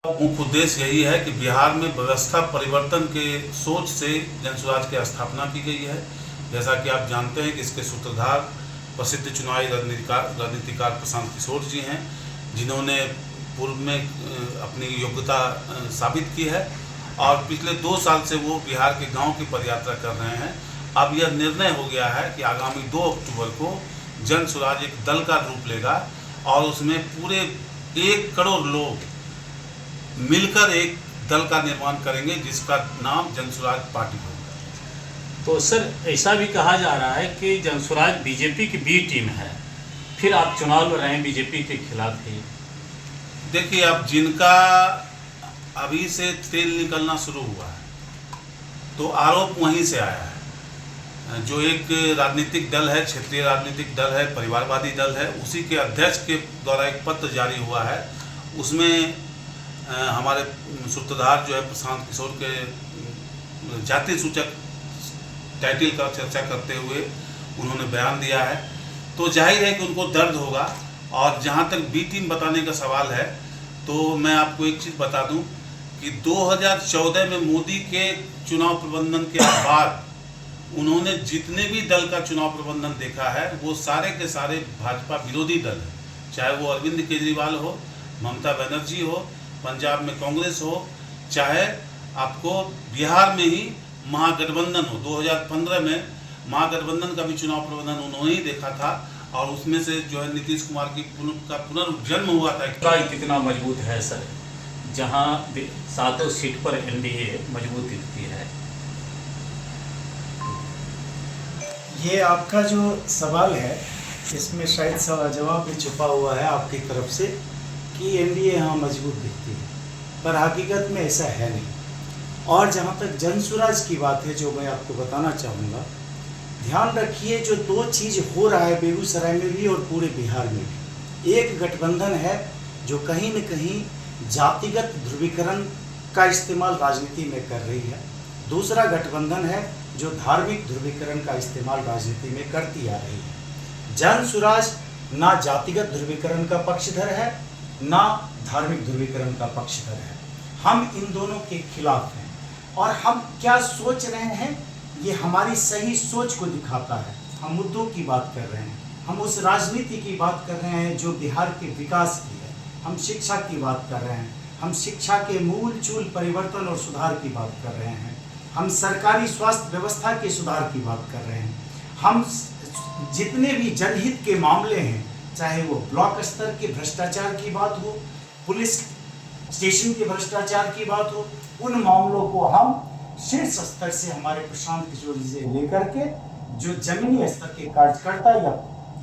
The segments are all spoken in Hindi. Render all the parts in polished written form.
मुख्य उद्देश्य यही है कि बिहार में व्यवस्था परिवर्तन के सोच से जनसुराज की स्थापना की गई है। जैसा कि आप जानते हैं कि इसके सूत्रधार प्रसिद्ध चुनावी राजनीतिकार प्रशांत किशोर जी हैं, जिन्होंने पूर्व में अपनी योग्यता साबित की है और पिछले 2 साल से वो बिहार के गांव की पदयात्रा कर रहे हैं। अब यह निर्णय हो गया है कि आगामी 2 अक्टूबर को जनसुराज एक दल का रूप लेगा और उसमें पूरे 1 करोड़ लोग मिलकर एक दल का निर्माण करेंगे जिसका नाम जनसुराज पार्टी होगा। तो सर, ऐसा भी कहा जा रहा है कि जनसुराज बीजेपी की बी टीम है, फिर आप चुनाव लड़ रहे हैं बीजेपी के खिलाफ ही। देखिए, अब जिनका अभी से तेल निकलना शुरू हुआ है तो आरोप वहीं से आया है। जो एक राजनीतिक दल है, क्षेत्रीय राजनीतिक दल है, परिवारवादी दल है, उसी के अध्यक्ष के द्वारा एक पत्र जारी हुआ है। उसमें हमारे सूत्रधार जो है प्रशांत किशोर के जाति सूचक टाइटल का चर्चा करते हुए उन्होंने बयान दिया है, तो जाहिर है कि उनको दर्द होगा। और जहां तक बी टीम बताने का सवाल है तो मैं आपको एक चीज़ बता दूं कि 2014 में मोदी के चुनाव प्रबंधन के बाद उन्होंने जितने भी दल का चुनाव प्रबंधन देखा है वो सारे के सारे भाजपा विरोधी दल हैं। चाहे वो अरविंद केजरीवाल हो, ममता बनर्जी हो, पंजाब में कांग्रेस हो, चाहे आपको बिहार में ही महागठबंधन हो। 2015 में महागठबंधन का भी चुनाव प्रबंधन उन्होंने ही देखा था और उसमें से जो है नीतीश कुमार की पुनर्जन्म हुआ था। कितना मजबूत है सर, जहां 7 सीट पर एनडीए मजबूत दिखती है? ये आपका जो सवाल है इसमें शायद सवाल जवाब भी छुपा हुआ है आपकी तरफ से कि एनडीए यहाँ मजबूत दिखती है, पर हकीकत में ऐसा है नहीं। और जहाँ तक जनसुराज की बात है जो मैं आपको बताना चाहूँगा, ध्यान रखिए जो 2 चीज़ हो रहा है बेगूसराय में भी और पूरे बिहार में भी। एक गठबंधन है जो कहीं न कहीं जातिगत ध्रुवीकरण का इस्तेमाल राजनीति में कर रही है। दूसरा गठबंधन है जो धार्मिक ध्रुवीकरण का इस्तेमाल राजनीति में करती आ रही है। जनसुराज ना जातिगत ध्रुवीकरण का पक्षधर है ना धार्मिक ध्रुवीकरण का पक्षधर है। हम इन दोनों के खिलाफ हैं और हम क्या सोच रहे हैं ये हमारी सही सोच को दिखाता है। हम मुद्दों की बात कर रहे हैं, हम उस राजनीति की बात कर रहे हैं जो बिहार के विकास की है। हम शिक्षा की बात कर रहे हैं, हम शिक्षा के मूल चूल परिवर्तन और सुधार की बात कर रहे हैं। हम सरकारी स्वास्थ्य व्यवस्था के सुधार की बात कर रहे हैं। हम जितने भी जनहित के मामले हैं, चाहे वो ब्लॉक स्तर के भ्रष्टाचार की बात हो, पुलिस स्टेशन के भ्रष्टाचार की बात हो, उन मामलों को हम शीर्ष स्तर से हमारे प्रशांत किशोर जी से लेकर के जो जमीनी स्तर के कार्यकर्ता या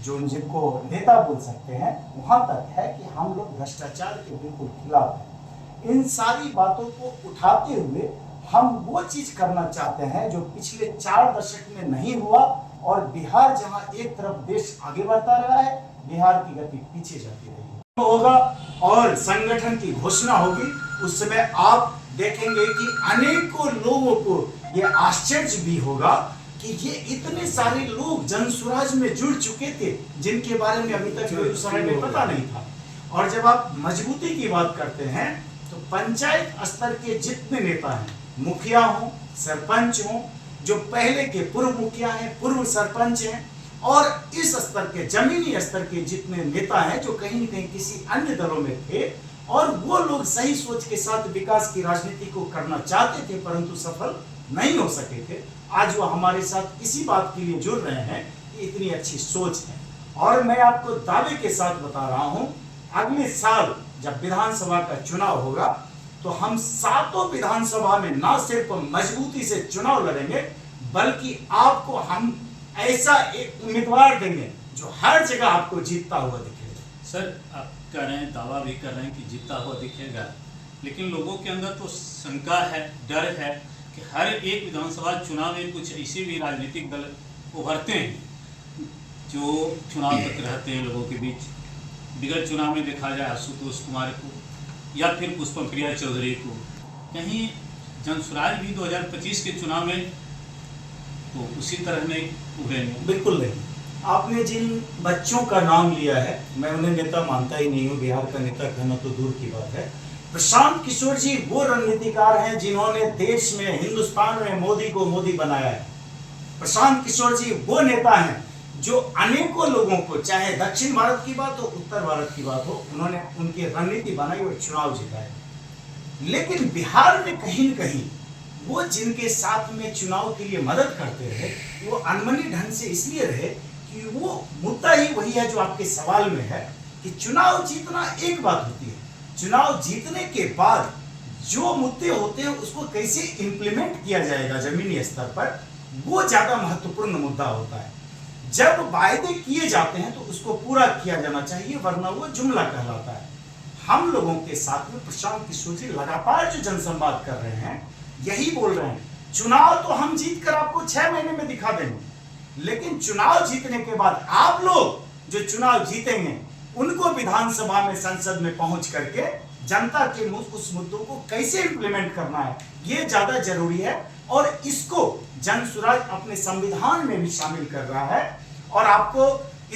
जो जिनको नेता बोल सकते हैं वहां तक है कि हम लोग भ्रष्टाचार के बिल्कुल खिलाफ हैं। इन सारी बातों को उठाते हुए हम वो चीज करना चाहते हैं जो पिछले 4 दशक में नहीं हुआ और बिहार जहां एक तरफ देश आगे बढ़ता रहा है, बिहार की गति पीछे जाती रही होगा और संगठन की घोषणा होगी। उस समय आप देखेंगे कि अनेकों लोगों को यह आश्चर्य भी होगा कि ये इतने सारे लोग जनसुराज में जुड़ चुके थे जिनके बारे में अभी तक बेगूसराय में पता नहीं था। और जब आप मजबूती की बात करते हैं तो पंचायत स्तर के जितने नेता हैं, मुखिया हो, सरपंच हो, जो पहले के पूर्व मुखिया हैं, पूर्व सरपंच हैं, और इस स्तर के जमीनी स्तर के जितने नेता हैं जो कहीं न कहीं किसी अन्य दलों में थे और वो लोग सही सोच के साथ विकास की राजनीति को करना चाहते थे परंतु सफल नहीं हो सके थे, आज वो हमारे साथ इसी बात के लिए जुड़ रहे हैं कि इतनी अच्छी सोच है। और मैं आपको दावे के साथ बता रहा हूं, अगले साल जब विधानसभा का चुनाव होगा तो हम 7 विधानसभा में न सिर्फ मजबूती से चुनाव लड़ेंगे बल्कि आपको हम ऐसा एक उम्मीदवार देंगे जो हर जगह आपको जीतता हुआ दिखेगा। सर, आप कह रहे हैं, दावा भी कर रहे हैं कि जीतता हुआ दिखेगा, लेकिन लोगों के अंदर तो शंका है, डर है कि हर एक विधानसभा चुनाव में कुछ ऐसे भी राजनीतिक दल उभरते हैं जो चुनाव तक रहते हैं लोगों के बीच। विगत चुनाव में देखा जाए आशुतोष कुमार को या फिर पुष्पम प्रिया चौधरी को, कहीं जनसुराज भी 2025 के चुनाव में तो उसी तरह नहीं उभरेंगे? बिल्कुल नहीं। आपने जिन बच्चों का नाम लिया है, मैं उन्हें नेता मानता ही नहीं हूँ, बिहार का नेता कहना तो दूर की बात है, प्रशांत किशोर जी वो रणनीतिकार हैं जिन्होंने देश में, हिंदुस्तान में मोदी को मोदी बनाया है। प्रशांत किशोर जी वो नेता हैं जो अनेकों लोगों को, चाहे दक्षिण भारत की बात हो, उत्तर भारत की बात हो, उन्होंने उनकी रणनीति बनाई और चुनाव जिताए। लेकिन बिहार में कहीं न कहीं वो जिनके साथ में चुनाव के लिए मदद करते रहे, वो अनमनी ढंग से इसलिए रहे कि वो मुद्दा ही वही है जो आपके सवाल में है कि चुनाव जीतना एक बात होती है, चुनाव जीतने के बाद जो मुद्दे होते हैं उसको कैसे इंप्लीमेंट किया जाएगा जमीनी स्तर पर, वो ज्यादा महत्वपूर्ण मुद्दा होता है। जब वायदे किए जाते हैं तो उसको पूरा किया जाना चाहिए, वरना वो जुमला कहलाता है। हम लोगों के साथ में प्रशांत किशोर जी लगातार जो जनसंवाद कर रहे हैं यही बोल रहे हैं, चुनाव तो हम जीत कर आपको 6 महीने में दिखा देंगे, लेकिन चुनाव जीतने के बाद आप लोग जो चुनाव जीतेंगे उनको विधानसभा में, संसद में पहुंच करके जनता के उस मुद्दों को कैसे इंप्लीमेंट करना है, ये ज्यादा जरूरी है। और इसको जन स्वराज अपने संविधान में भी शामिल कर रहा है। और आपको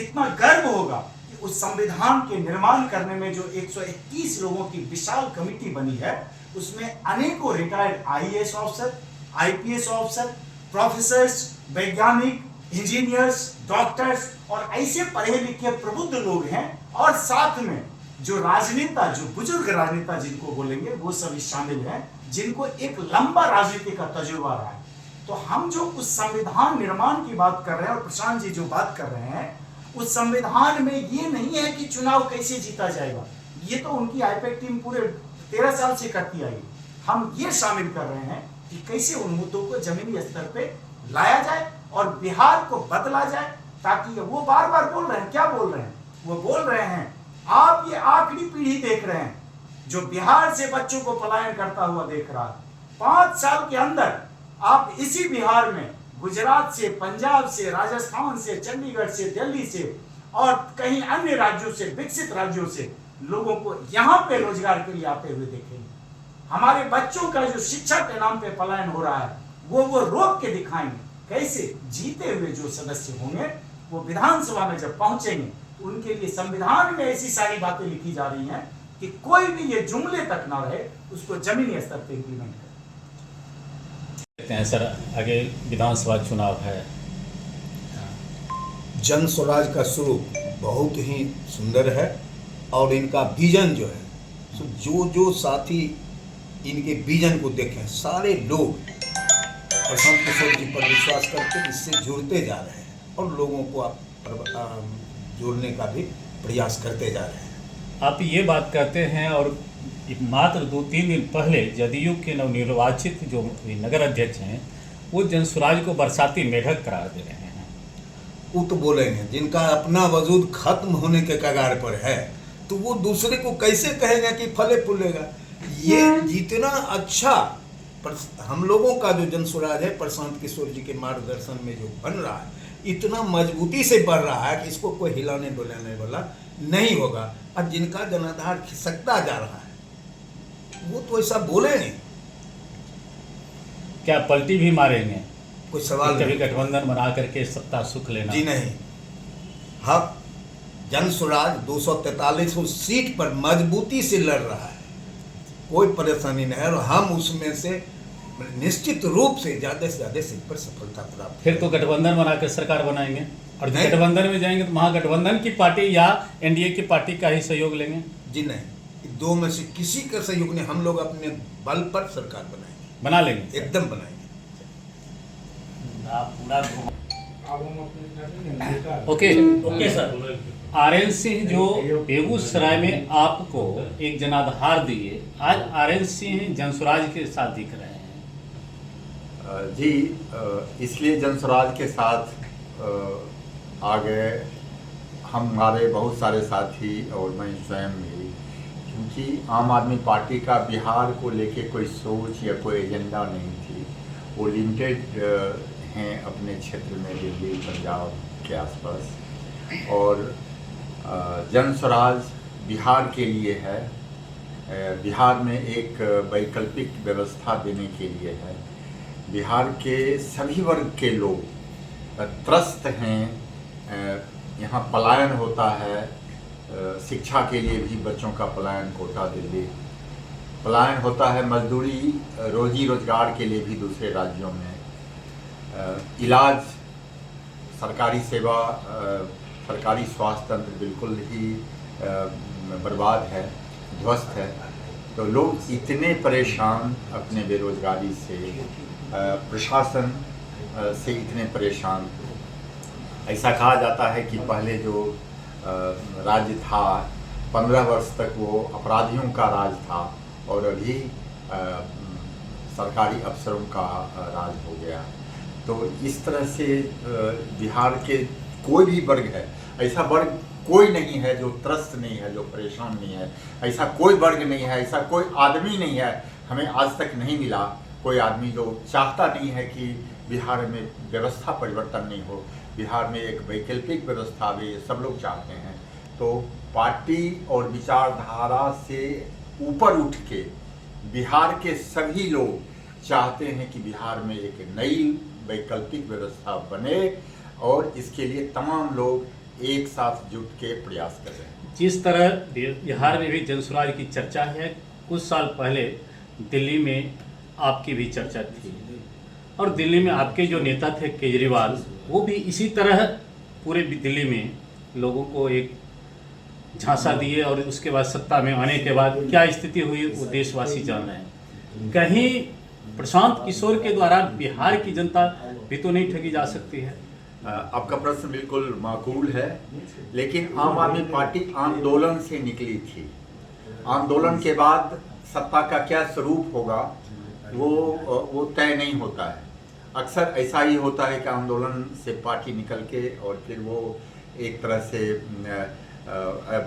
इतना गर्व होगा कि उस संविधान के निर्माण करने में जो 121 लोगों की विशाल कमेटी बनी है, उसमें अनेकों retired IAS officer, IPS officer, professors, वैज्ञानिक, इंजीनियर्स, डॉक्टर्स और ऐसे पढ़े लिखे प्रबुद्ध लोग हैं। और साथ में जो राजनेता, जो बुजुर्ग राजनेता जिनको बोलेंगे, वो सभी शामिल हैं जिनको एक लंबा राजनीति का तजुर्बा रहा है। तो हम जो उस संविधान निर्माण की बात कर रहे हैं और प्रशांत जी जो बात कर रहे हैं, उस संविधान में ये नहीं है कि चुनाव कैसे जीता जाएगा, ये तो उनकी आईपैक टीम पूरे 13 साल से करती आई। हम ये शामिल कर रहे हैं कि कैसे उन मुद्दों को जमीनी स्तर पे लाया जाए और बिहार को बदला जाए, ताकि वो बार बार बोल रहे हैं, क्या बोल रहे हैं, वो बोल रहे हैं आप ये आखिरी पीढ़ी देख रहे हैं जो बिहार से बच्चों को पलायन करता हुआ देख रहा है। 5 साल के अंदर आप इसी बिहार में गुजरात से, पंजाब से, राजस्थान से, चंडीगढ़ से, दिल्ली से और कहीं अन्य राज्यों से, विकसित राज्यों से लोगों को यहाँ पे रोजगार के लिए आते हुए देखेंगे। हमारे बच्चों का जो शिक्षा के नाम पे पलायन हो रहा है वो रोक के दिखाएंगे। कैसे? जीते हुए जो सदस्य होंगे वो विधानसभा में जब पहुंचेंगे तो उनके लिए संविधान में ऐसी सारी बातें लिखी जा रही हैं कि कोई भी ये जुमले तक ना रहे, उसको जमीनी स्तर पे इंप्लीमेंट हैं। सर आगे विधानसभा चुनाव है, जन स्वराज का स्वरूप बहुत ही सुंदर है और इनका विजन जो है, जो साथी इनके विजन को देखें, सारे लोग प्रशांत किशोर जी पर विश्वास करके इससे जुड़ते जा रहे हैं और लोगों को जोड़ने का भी प्रयास करते जा रहे हैं। आप ये बात कहते हैं और मात्र 2-3 दिन पहले जदयू के नवनिर्वाचित जो नगर अध्यक्ष हैं वो जन स्वराज को बरसाती मेढक करार दे रहे हैं। वो तो बोलेंगे जिनका अपना वजूद खत्म होने के कगार पर है, तो वो दूसरे को कैसे कहेगा कि फले फूलेगा। ये जितना अच्छा हम लोगों का जो जन स्वराज है प्रशांत किशोर जी के मार्गदर्शन में जो बन रहा है, इतना मजबूती से बढ़ रहा है कि इसको कोई हिलाने डुलाने वाला नहीं होगा। और जिनका जनाधार खिसकता जा रहा है वो तो ऐसा बोलेंगे, क्या पलटी भी मारेंगे? कोई सवाल कभी गठबंधन बना करके सत्ता सुख लेना? जी नहीं, हम जन स्वराज 243 सीट पर मजबूती से लड़ रहा है, कोई परेशानी नहीं है और हम उसमें से निश्चित रूप से ज़्यादा सीट पर सफलता प्राप्त। फिर तो गठबंधन बनाकर सरकार बनाएंगे और गठबंधन में जाएंगे तो महागठबंधन की पार्टी या एनडीए की पार्टी का ही सहयोग लेंगे? जी नहीं, दो में से किसी का सहयोग नहीं, हम लोग अपने बल पर सरकार बनाएंगे, बना लेंगे, एकदम बनाएंगे। Okay sir. आर्यन सिंह जो बेगूसराय में आपको एक जनाधार दिए, आज आर्यन सिंह जनस्वराज के साथ दिख रहे हैं। जी, इसलिए जनस्वराज के साथ आ गए हमारे बहुत सारे साथी और मैं स्वयं भी, क्योंकि आम आदमी पार्टी का बिहार को लेके कोई सोच या कोई एजेंडा नहीं थी। वो लिमिटेड हैं अपने क्षेत्र में, दिल्ली पंजाब के आसपास, और जन स्वराज बिहार के लिए है, बिहार में एक वैकल्पिक व्यवस्था देने के लिए है। बिहार के सभी वर्ग के लोग त्रस्त हैं, यहाँ पलायन होता है, शिक्षा के लिए भी बच्चों का पलायन कोटा दिल्ली, पलायन होता है मजदूरी रोजी रोजगार के लिए भी दूसरे राज्यों में, इलाज, सरकारी सेवा, सरकारी स्वास्थ्य तंत्र बिल्कुल ही बर्बाद है, ध्वस्त है। तो लोग इतने परेशान अपने बेरोजगारी से, प्रशासन से इतने परेशान। ऐसा कहा जाता है कि पहले जो राज्य था 15 वर्ष तक वो अपराधियों का राज था और अभी सरकारी अफसरों का राज हो गया। तो इस तरह से बिहार के कोई भी वर्ग है, ऐसा वर्ग कोई नहीं है जो त्रस्त नहीं है, जो परेशान नहीं है। ऐसा कोई वर्ग नहीं है, ऐसा कोई आदमी नहीं है, हमें आज तक नहीं मिला कोई आदमी जो चाहता नहीं है कि बिहार में व्यवस्था परिवर्तन नहीं हो, बिहार में एक वैकल्पिक व्यवस्था भी सब लोग चाहते हैं। तो पार्टी और विचारधारा से ऊपर उठ के बिहार के सभी लोग चाहते हैं कि बिहार में एक नई वैकल्पिक व्यवस्था बने और इसके लिए तमाम लोग एक साथ जुट के प्रयास कर रहे हैं। जिस तरह बिहार में भी जनसुराज की चर्चा है, कुछ साल पहले दिल्ली में आपकी भी चर्चा थी और दिल्ली में आपके जो नेता थे केजरीवाल, वो भी इसी तरह पूरे दिल्ली में लोगों को एक झांसा दिए और उसके बाद सत्ता में आने के बाद क्या स्थिति हुई वो देशवासी जान रहे हैं। कहीं प्रशांत किशोर के द्वारा बिहार की जनता भी तो नहीं ठगी जा सकती है? आपका प्रश्न बिल्कुल माकूल है, लेकिन आम आदमी पार्टी आंदोलन से निकली थी। आंदोलन के बाद सत्ता का क्या स्वरूप होगा वो तय नहीं होता है। अक्सर ऐसा ही होता है कि आंदोलन से पार्टी निकल के और फिर वो एक तरह से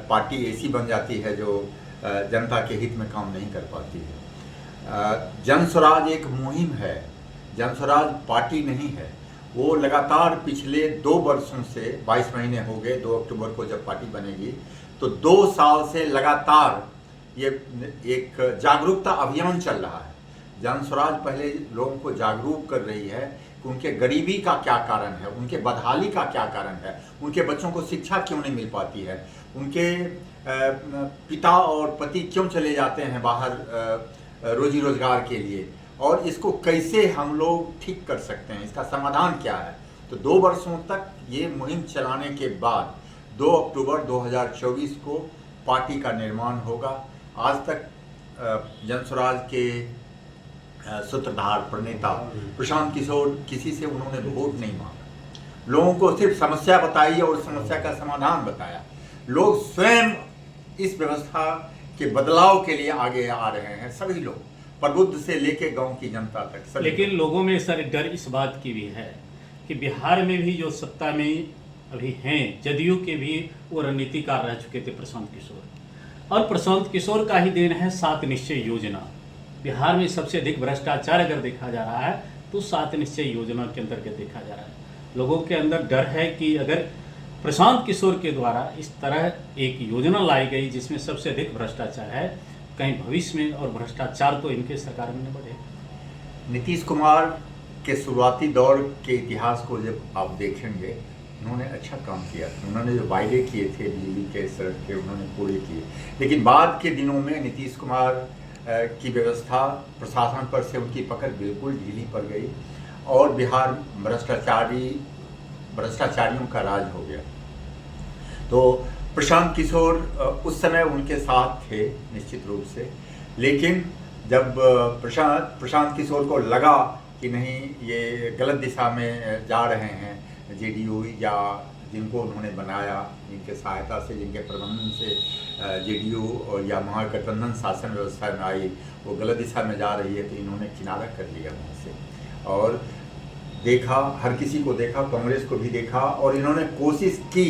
पार्टी ऐसी बन जाती है जो जनता के हित में काम नहीं कर पाती है। जनस्वराज एक मुहिम है, जनस्वराज पार्टी नहीं है। वो लगातार पिछले 2 वर्षों से 22 महीने हो गए, 2 अक्टूबर को जब पार्टी बनेगी तो 2 साल से लगातार ये एक जागरूकता अभियान चल रहा है। जनस्वराज पहले लोगों को जागरूक कर रही है कि उनके गरीबी का क्या कारण है, उनके बदहाली का क्या कारण है, उनके बच्चों को शिक्षा क्यों नहीं मिल पाती है, उनके पिता और पति क्यों चले जाते हैं बाहर रोजी रोजगार के लिए, और इसको कैसे हम लोग ठीक कर सकते हैं, इसका समाधान क्या है। तो 2 वर्षों तक ये मुहिम चलाने के बाद 2 अक्टूबर 2024 को पार्टी का निर्माण होगा। आज तक जनस्वराज के सूत्रधार प्रणेता प्रशांत किशोर किसी से उन्होंने वोट नहीं मांगा, लोगों को सिर्फ समस्या बताई और समस्या का समाधान बताया। लोग स्वयं इस व्यवस्था के बदलाव के लिए आगे आ रहे हैं, सभी लोग, प्रबुद्ध से लेके गांव की जनता तक। लेकिन लोगों में सर डर इस बात की भी है कि बिहार में भी जो सत्ता में अभी हैं, जदयू के भी वो रणनीतिकार रह चुके थे प्रशांत किशोर, और प्रशांत किशोर का ही देन है 7 निश्चय योजना। बिहार में सबसे अधिक भ्रष्टाचार अगर देखा जा रहा है तो 7 निश्चय योजना के अंतर्गत देखा जा रहा है। लोगों के अंदर डर है कि अगर प्रशांत किशोर के द्वारा इस तरह एक योजना लाई गई जिसमें सबसे अधिक भ्रष्टाचार है, कहीं भविष्य में और भ्रष्टाचार तो इनके सरकार में न बढ़े। नीतीश कुमार के शुरुआती दौर के इतिहास को जब आप देखेंगे, उन्होंने अच्छा काम किया। उन्होंने जो वायदे किए थे बिजली के, सड़क के, उन्होंने पूरे किए। लेकिन बाद के दिनों में नीतीश कुमार की व्यवस्था, प्रशासन पर से उनकी पकड़ बिल्कुल ढीली पड़ गई और बिहार भ्रष्टाचारियों का राज हो गया। तो प्रशांत किशोर उस समय उनके साथ थे निश्चित रूप से, लेकिन जब प्रशांत किशोर को लगा कि नहीं ये गलत दिशा में जा रहे हैं, जेडीयू या जिनको उन्होंने बनाया, जिनके सहायता से, जिनके प्रबंधन से जेडीयू और या महागठबंधन शासन व्यवस्था में आई, वो गलत दिशा में जा रही है, तो इन्होंने किनारा कर लिया वहाँ से और देखा, हर किसी को देखा, कांग्रेस को भी देखा और इन्होंने कोशिश की